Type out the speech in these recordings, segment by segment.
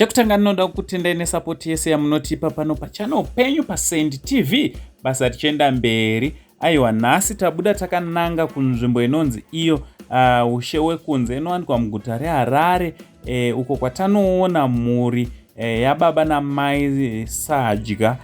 Chekutanga ndinoda kutendai nesapoti yese yamunotipa pano pachannel penyu paSend TV. Basa richienda mberi. Aiwa, nhasi tabuda takananga kunzvimbo inonzi iyo ushe wekunze inowanikwa muguta reHarare, uko kwatanoona mhuri yababa namai Sadya.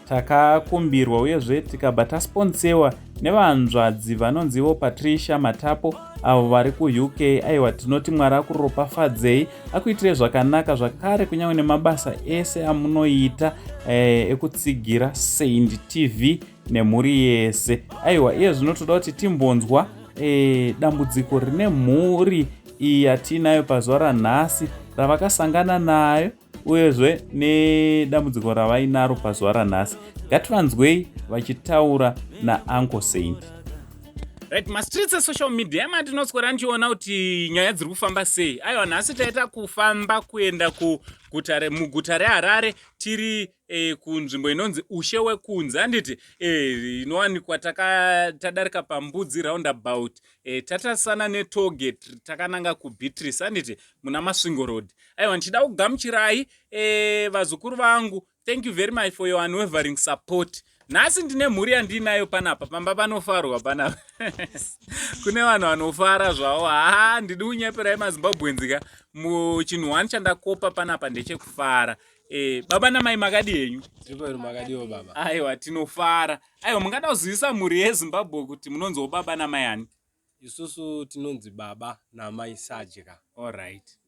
Takakumbirwa uyezve tikabva tasponsewa nevanzvadzi vanonzivo Patricia Matapo avo vari kuUK. Aiwa, tinoti Mwari akuropafadzei, akuitire zvakanaka zvakare kunyange nemabasa ese amunoita ekutsigira Send TV nemhuri yese. Aiwa, iye zvinotoda kuti timbonzwa dambudziko rine mhuri iyi yatinayo pazuva ranhasi ravakasangana nayo uyezve nedambudziko ravainaro pazuva ranhasi. Ngativanzwei vachitaura naUncle Send. Right, MaTripplets social media matinotswera ndichiona kuti nyaya dziri kufamba sei. Aiwa, nhasi taita kufamba kuenda muguta reHarare tiri kunzvimbo inonzi ushe wekunze. Handiti inowanikwa tadarika pambudzi roundabout, tatasana netollgate takananga kuBeatrice. Handiti muna Masvingo Road. Aiwa, ndichida kugamuchirai vazukuru vangu. Thank you very much for your unwavering support. Nhasi ndine mhuri yandinayo panapa pamba panofarwa panapa. Kune vanhu vanofara zvavo. Ndidi kunyeperai maZimbabwenzika muchinhu chandakopa panapa ndechekufara. Baba namai makadi henyu? Tiripo makadiwo baba. Aiwa, tinofara. Aiwa, mungada kuzivisa mhuri yeZimbabwe kuti munonziwo baba namai ani? Isusu tinonzi baba namai Sadya. All right.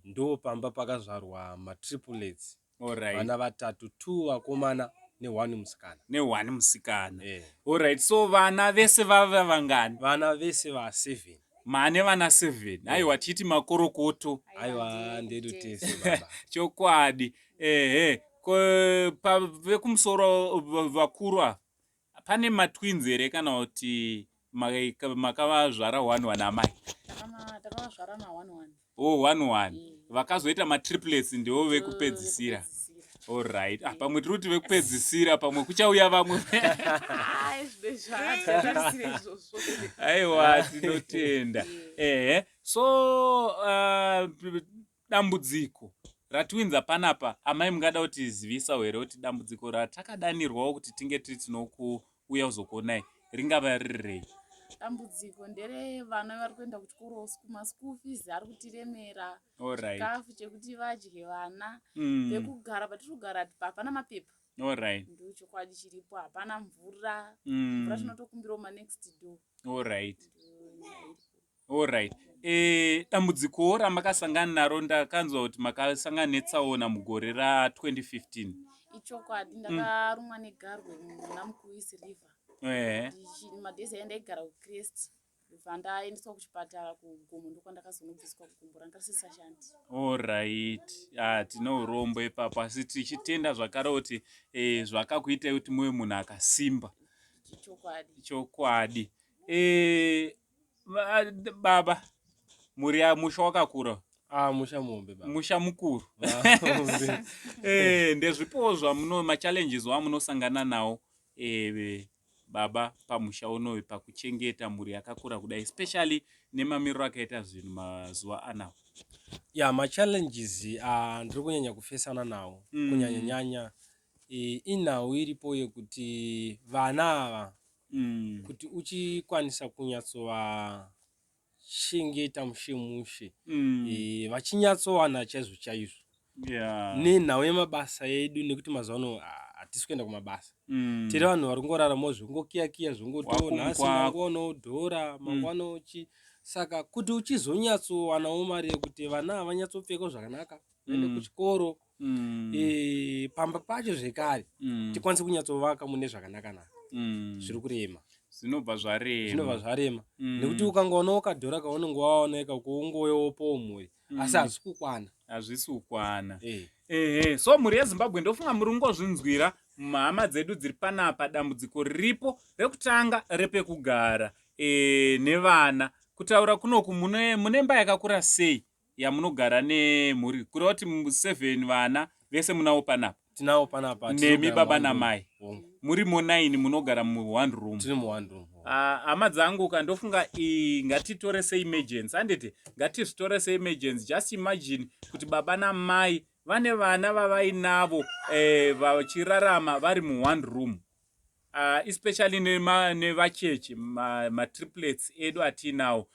Ndo pamba pakazvarwa MaTripplets. All right. Vana vatatu, 2 vakomana ne1 musikana. All right. So vana vese vava vangani? Vana vese va7. Mane vana 7. Aiwa, titi makorokoto. Aiwa, ndedu tese baba. Chokwadi. Vekumusoro vakuru pane matwins here kana kuti makavazvara 1 amai? Takavazvara ma1. Oh, 1. Vakazoita MaTripplets ndiwo vekupedzisira. All right. Pamwe tiri kuti vekupedzisira, pamwe kuchauya vamwe. Aiwa, tinotenda. So dambudziko ratwinza panapa, amai mungada kuti zivisa here kuti dambudziko ratakadanirwawo kuti tinge tiri tinokuuya kuzokuonai ringava riri? Dambudziko ndere vana vari kuenda kuchikoro, school fees ari kutiremera. Chikafu chekuti vadye vana, pekugara patiri kugara hapana mapepa. All right. Ndo chokwadi chiripo, hapana mvura. Mvura tinotokumbirawo next door. All right. All right. Dambudziko ramakasangana naro ndakanzwa kuti makasangana netsaona mugore ra2015. Ichokwadi, ndakarumwa negarwe muna Mukuvisi river. Madhezi aindaigara kuCrest, ndaendeswa kuchipatara kuGumbo, ndokwandakazonobviswa kuGumbo, ranga risisashandi. All right. Tino urombo ipapo, asi tichitenda zvakare kuti zvakakuitai kuti muve munhu akasimba. Chokwadi. Baba, musha wakakura? Musha muhombe baba. Musha mukuru. Ndezvipowo zvamuno machallenges wamunosangana nawo baba pamusha unoyu pakuchengeta mhuri yakakura kudai, especially nemamiriro akaita zvinhu mazuva anawo? Machallenges ndiri kunyanya kufesana nawo kunyanya inhau iripo yekuti vana ava kuti uchikwanisa kunyatsovachengeta mushe vachinyatsowana chaizvo nenhau yemabasa edu, nekuti mazuva ano hatisi kuenda kumabasa. Tiri vanhu vari kungoraramawo zvongokiyakiya zvongodhora, nhasi mangwana dhora, mangwana saka kuti uchizonyatsowanawo mari yekuti vana havanyatsopfekawo zvakanaka vaende kuchikoro, pamba pacho zvekare tikwanise kunyatsovaka mune zvakanaka zviri kurema. Zvinobva zvarema. Nekuti ukangoona ukadhora kaunenge waoneka kuungoyopo mhuri, asi hazvisi kukwana. So mhuri yeZimbabwe ndofunga muri kungozvinzwira muhama dzedu dziri panapa dambudziko riripo rekutanga repekugara nevana. Kutaura kunoku mune mba yakakura sei yamunogara nemhuri? Kureva kuti 7 vana vese munawo panapa? Tinao panapa. Nemi baba namai. Muri mo 9 munogara mu one room. Tiri mu one room. Hama dzangu kandofunga ngatitore seemergency. Anditi ngatizvitore seemergency. Just imagine kuti baba namai vane vana vavainavo vachirarama vari mu one room. Especially nevachechi MaTripplets edu atinawo.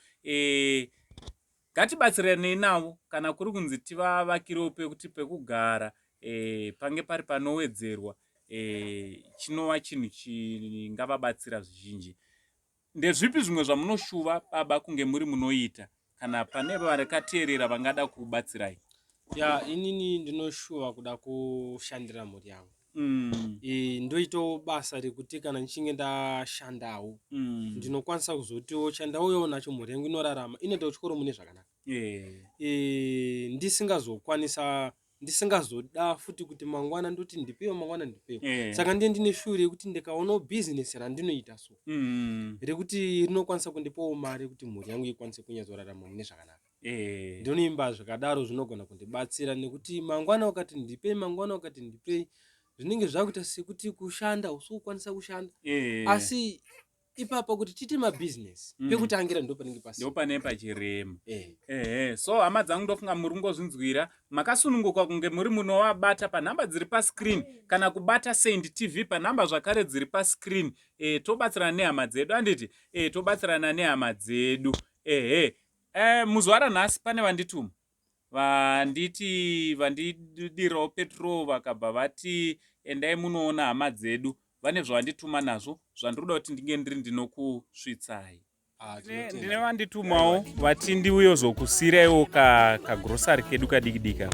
Ngatibatsirane navo kana kuri kunzi tivavakirewo pekuti pekugara pange pari panowedzerwa chinova chinhu chingavabatsira zvizhinji. Ndezvipi zvimwe zvamunoshuva baba kunge muri munoita kana pane varakateerera vangada kubatsirai? Inini ndinoshuva kuda kushandira mhuri yangu. Ndoitawo basa rekuti kana nchinge ndashandawo ndinokwanisa kuzotiwo shandauyo nacho mhuri yangu inorarama inoita kuchikoro mune zvakanaka. Ndisingazoda futi kuti mangwana ndoti ndipewo mangwana ndipewo. Saka ndine shure yekuti ndikaonawo business randinoita so rekuti rinokwanisa kundipawo mari kuti mhuri yangu ikwanise kunyazorarama mune zvakanaka. Ndinoimba zvakadaro zvinogona kundibatsira nekuti mangwana ukati ndipei mangwana ukati ndipei zvinenge zvakuita sekuti kushanda usokwanisa kushanda. Asi ipapo kuti titi mabusiness pekutangira ndo panenge pasi. Ndo pane pachirema. So hama dzangu ndofunga muri ngozvinzwira makasununguka kunge muri munovabata panhamba dziri pascreen kana kubata Send TV panhamba zvakare dziri pascreen. Tobatsirana nehama dzedu anditi tobatsirana nehama dzedu. Muzuva ranhasi pane vandituma vandidirawo petrol vakabva vati endai munoona hama dzedu vane zvavandituma nazvo zvandiroda kuti ndinge ndinokusvitsai. Ndine vanditumawo vati ndiuyo zokusiraiwo kagrosari kedu kadikidika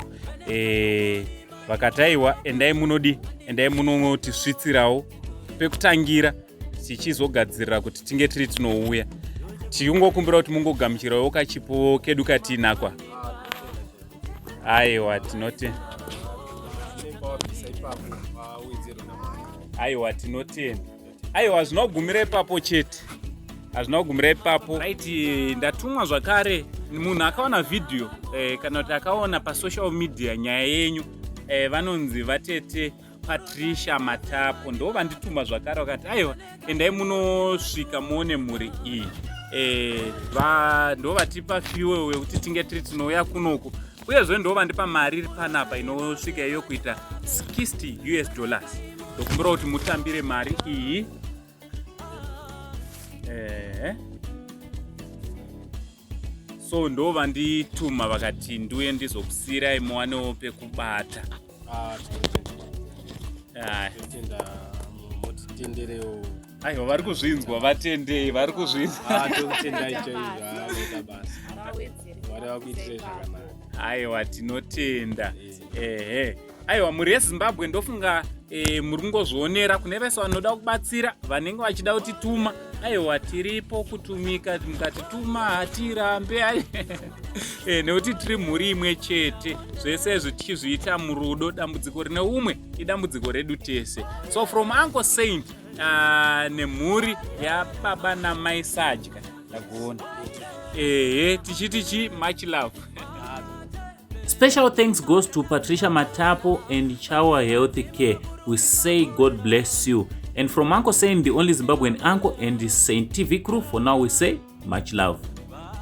vakati aiwa endai munotisvitsirawo pekutangira tichizogadzirira kuti tinge tiri tinouya tichungokumbira kuti mungogamuchirawo kachipo kedu katinakwa. Aiwa tinotenda. Aiwa zvinogumira ipapo chete. Hazvinogumira ipapo. Right, ndatumwa zvakare munhu akaona video kana kuti akaona pasocial media nyaya yenyu vanonzi vatete Patricia Matapo ndo vandituma zvakare vakati aiwa endai munosvika muone mhuri iyi. Ndo vatipa fuel wekuti tinge tiri tinouya kunoku. Uyezve ndo vandipa mari iri panapa inosvika iyo kuita $60. Ndokumbira kuti mutambire mari iyi. So ndo vandituma vakati ndiuye ndizokusirai muwanewo pekubata. Tenderewo. Aiwa vari kuzvinzwa vatendei vari kuzvinzwa. Tokutendai chaizvo vanoita basa. Vari vakuitire zvakanaka. Aiwa tinotenda. Aiwa muri yeZimbabwe ndofunga muri kungozvionera kune vese vanoda kubatsira vanenge vachida kutituma. Aiwa tiripo kutumika mukatituma hatirambe. Nekuti tiri mhuri imwe chete zvese izvi tichizviita murudo. Dambudziko rine umwe idambudziko redu tese. So from Uncle Saint nemhuri yababa namai Sadya ndakuona. Tichitichi much love. Special thanks goes to Patricia Matapo and Chawa Health Care. We say God bless you. And from Uncle Saint, the only Zimbabwean uncle, and the Saint TV crew, for now we say much love.